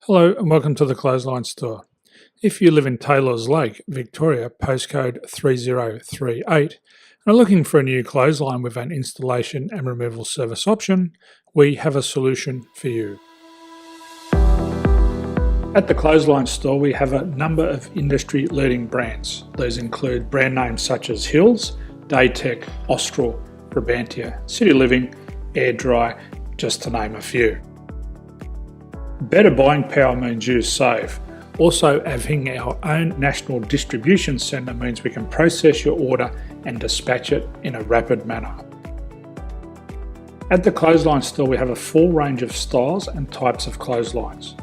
Hello and welcome to the Clothesline Store. If you live in Taylors Lake, Victoria, postcode 3038, and are looking for a new clothesline with an installation and removal service option, we have a solution for you. At the Clothesline Store, we have a number of industry-leading brands. These include brand names such as Hills, Daytech, Austral, Brabantia, City Living, Air Dry, just to name a few. Better buying power means you save. Also, having our own national distribution centre means we can process your order and dispatch it in a rapid manner. At the Clothesline Store, we have a full range of styles and types of clotheslines.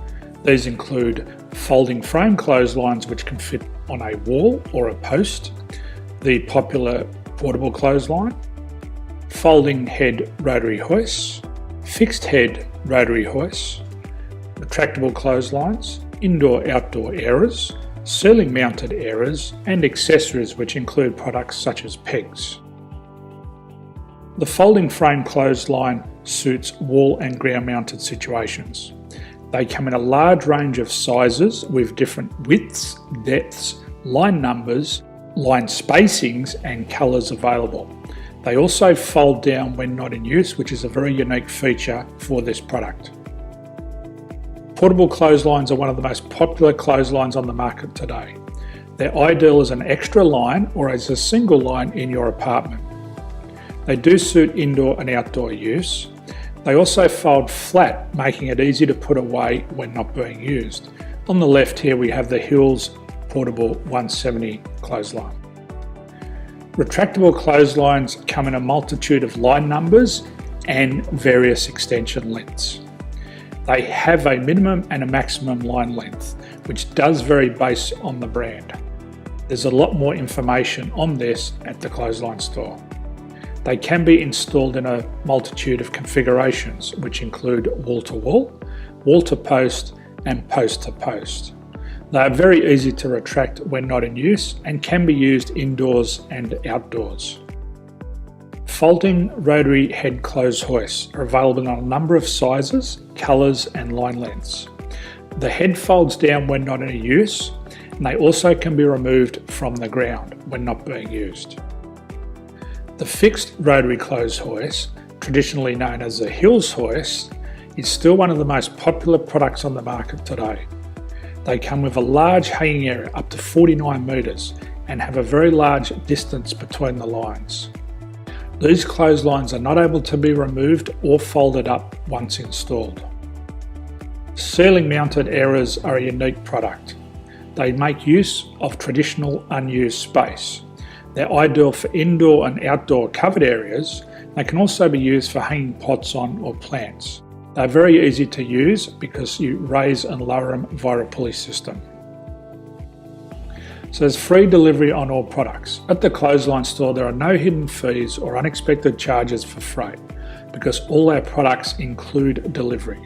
These include folding frame clotheslines which can fit on a wall or a post, the popular portable clothesline, folding head rotary hoists, fixed head rotary hoists, retractable clotheslines, indoor-outdoor airers, ceiling mounted airers, and accessories which include products such as pegs. The folding frame clothesline suits wall and ground mounted situations. They come in a large range of sizes with different widths, depths, line numbers, line spacings and colours available. They also fold down when not in use, which is a very unique feature for this product. Portable clotheslines are one of the most popular clotheslines on the market today. They're ideal as an extra line or as a single line in your apartment. They do suit indoor and outdoor use. They also fold flat, making it easy to put away when not being used. On the left here we have the Hills Portable 170 clothesline. Retractable clotheslines come in a multitude of line numbers and various extension lengths. They have a minimum and a maximum line length, which does vary based on the brand. There's a lot more information on this at the Clothesline Store. They can be installed in a multitude of configurations, which include wall-to-wall, wall-to-post, and post-to-post. They are very easy to retract when not in use and can be used indoors and outdoors. Folding rotary head clothes hoists are available in a number of sizes, colours and line lengths. The head folds down when not in use, and they also can be removed from the ground when not being used. The fixed rotary clothes hoist, traditionally known as the Hills hoist, is still one of the most popular products on the market today. They come with a large hanging area up to 49 metres and have a very large distance between the lines. These clotheslines are not able to be removed or folded up once installed. Ceiling mounted airers are a unique product. They make use of traditional unused space. They're ideal for indoor and outdoor covered areas. They can also be used for hanging pots on or plants. They're very easy to use because you raise and lower them via a pulley system. So there's free delivery on all products. At the Clothesline Store, there are no hidden fees or unexpected charges for freight because all our products include delivery.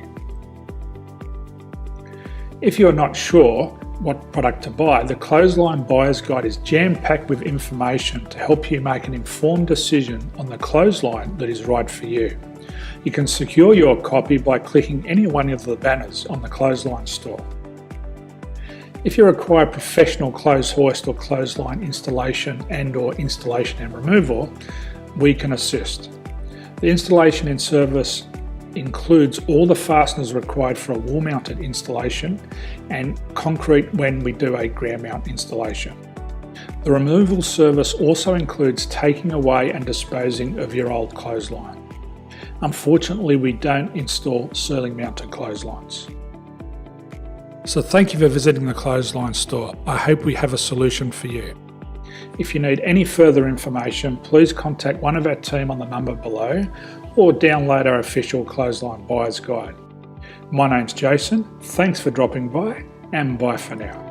If you're not sure what product to buy, the Clothesline Buyer's Guide is jam-packed with information to help you make an informed decision on the clothesline that is right for you. You can secure your copy by clicking any one of the banners on the Clothesline Store. If you require professional clothes hoist or clothesline installation and/or installation and removal, we can assist. The installation and service includes all the fasteners required for a wall-mounted installation and concrete when we do a ground mount installation. The removal service also includes taking away and disposing of your old clothesline. Unfortunately, we don't install ceiling mounted clotheslines. So thank you for visiting the Clothesline Store. I hope we have a solution for you. If you need any further information, please contact one of our team on the number below or download our official Clothesline Buyer's Guide. My name's Jason, thanks for dropping by and bye for now.